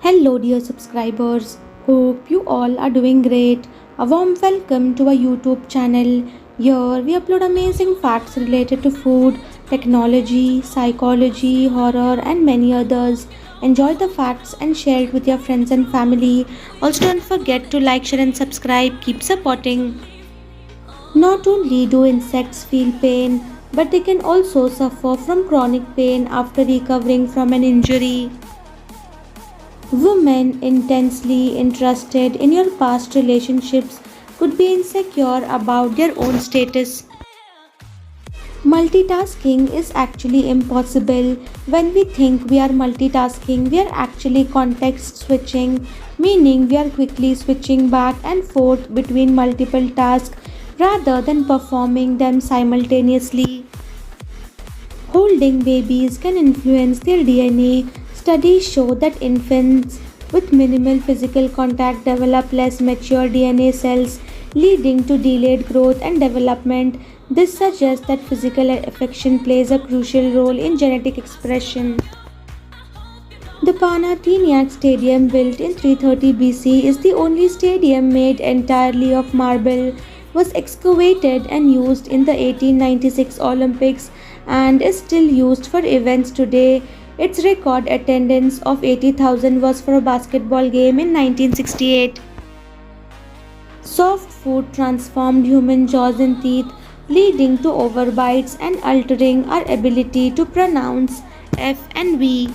Hello, dear subscribers. Hope you all are doing great. A warm welcome to our YouTube channel. Here we upload amazing facts related to food, technology, psychology, horror, and many others. Enjoy the facts and share it with your friends and family. Also, don't forget to like, share, and subscribe. Keep supporting. Not only do insects feel pain, but they can also suffer from chronic pain after recovering from an injury. Women intensely interested in your past relationships could be insecure about their own status. Multitasking is actually impossible. When we think we are multitasking, we are actually context switching, meaning we are quickly switching back and forth between multiple tasks rather than performing them simultaneously. Holding babies can influence their DNA. Studies show that infants with minimal physical contact develop less mature DNA cells, leading to delayed growth and development. This suggests that physical affection plays a crucial role in genetic expression. The Panathinaike Stadium, built in 330 BC, is the only stadium made entirely of marble, was excavated and used in the 1896 Olympics and is still used for events today. Its record attendance of 80,000 was for a basketball game in 1968. Soft food transformed human jaws and teeth, leading to overbites and altering our ability to pronounce F and V.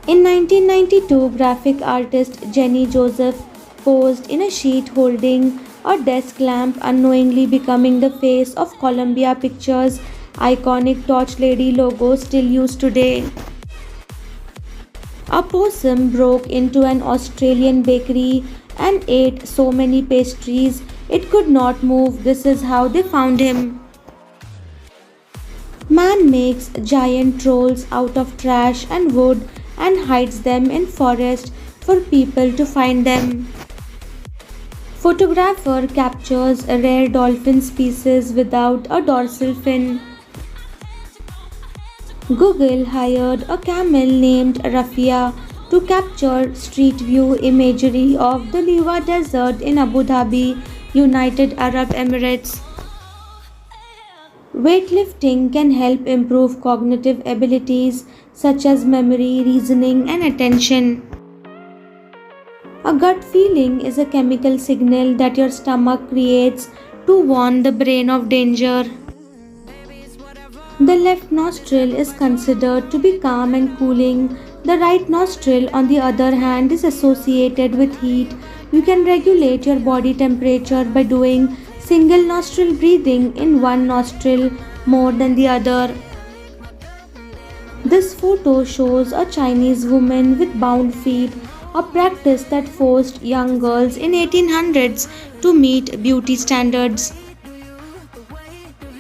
In 1992, graphic artist Jenny Joseph posed in a sheet holding a desk lamp, unknowingly becoming the face of Columbia Pictures' iconic Torch Lady logo still used today. A possum broke into an Australian bakery and ate so many pastries it could not move. This is how they found him. Man makes giant trolls out of trash and wood and hides them in forest for people to find them. Photographer captures a rare dolphin species without a dorsal fin. Google hired a camel named Rafia to capture street view imagery of the Liwa Desert in Abu Dhabi, United Arab Emirates. Weightlifting can help improve cognitive abilities such as memory, reasoning, and attention. A gut feeling is a chemical signal that your stomach creates to warn the brain of danger. The left nostril is considered to be calm and cooling. The right nostril, on the other hand, is associated with heat. You can regulate your body temperature by doing single nostril breathing in one nostril more than the other. This photo shows a Chinese woman with bound feet, a practice that forced young girls in 1800s to meet beauty standards.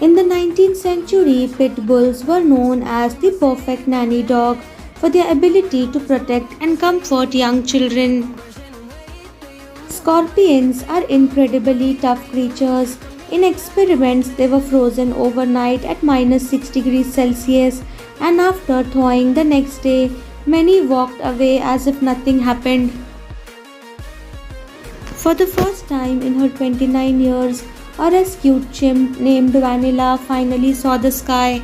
In the 19th century, pit bulls were known as the perfect nanny dog for their ability to protect and comfort young children. Scorpions are incredibly tough creatures. In experiments, they were frozen overnight at -6 degrees Celsius, and after thawing the next day, many walked away as if nothing happened. For the first time in her 29 years, a rescued chimp named Vanilla finally saw the sky.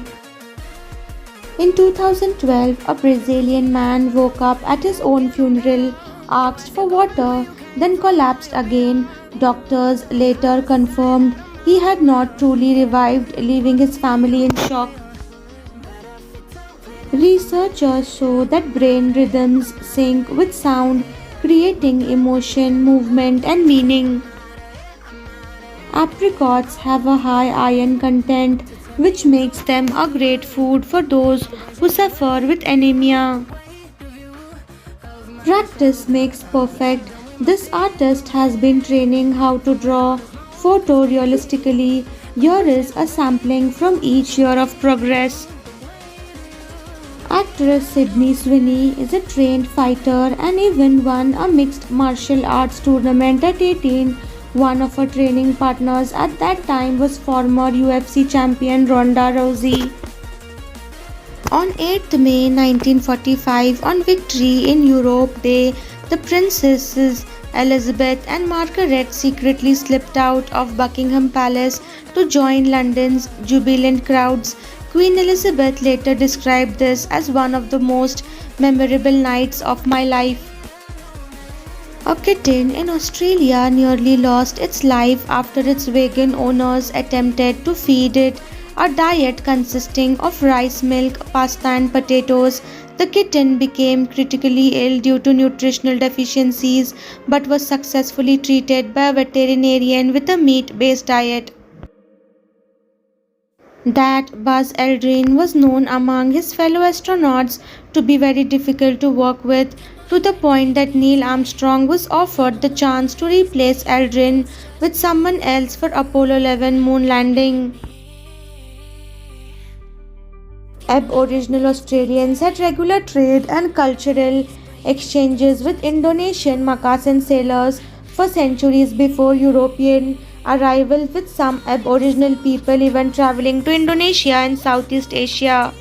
In 2012, a Brazilian man woke up at his own funeral, asked for water, then collapsed again. Doctors later confirmed he had not truly revived, leaving his family in shock. Researchers show that brain rhythms sync with sound, creating emotion, movement, and meaning. Apricots have a high iron content, which makes them a great food for those who suffer with anemia. Practice makes perfect. This artist has been training how to draw photorealistically. Here is a sampling from each year of progress. Actress Sydney Sweeney is a trained fighter and even won a mixed martial arts tournament at 18. One of her training partners at that time was former UFC champion Ronda Rousey. On 8th May 1945, on Victory in Europe Day, The princesses Elizabeth and Margaret secretly slipped out of Buckingham Palace to join London's jubilant crowds. Queen Elizabeth later described this as one of the most memorable nights of my life. A kitten in Australia nearly lost its life after its vegan owners attempted to feed it a diet consisting of rice milk, pasta, and potatoes. The kitten became critically ill due to nutritional deficiencies but was successfully treated by a veterinarian with a meat based diet. That Buzz Aldrin was known among his fellow astronauts to be very difficult to work with, to the point that Neil Armstrong was offered the chance to replace Aldrin with someone else for Apollo 11 moon landing. Aboriginal Australians had regular trade and cultural exchanges with Indonesian Makassar sailors for centuries before European arrival, with some Aboriginal people even traveling to Indonesia and Southeast Asia.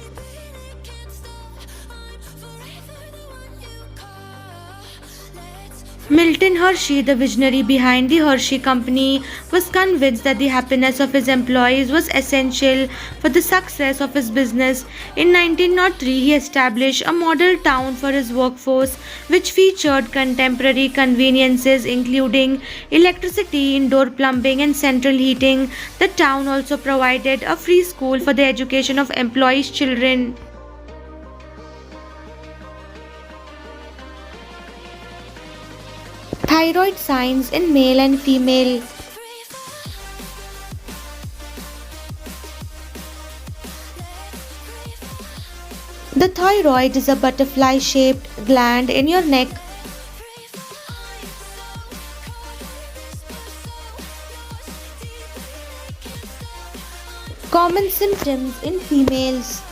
Milton Hershey, the visionary behind the Hershey Company, was convinced that the happiness of his employees was essential for the success of his business. In 1903, he established a model town for his workforce, which featured contemporary conveniences including electricity, indoor plumbing, and central heating. The town also provided a free school for the education of employees' children. Thyroid signs in male and female. The thyroid is a butterfly shaped gland in your neck. Common symptoms in females.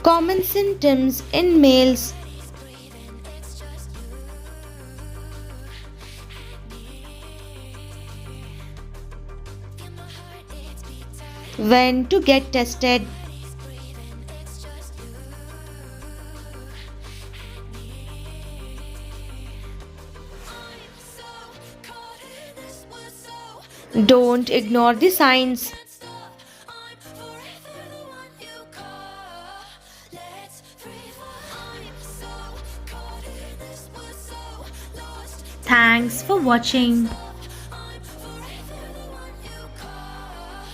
Common symptoms in males. When to get tested. Don't ignore the signs. Thanks for watching.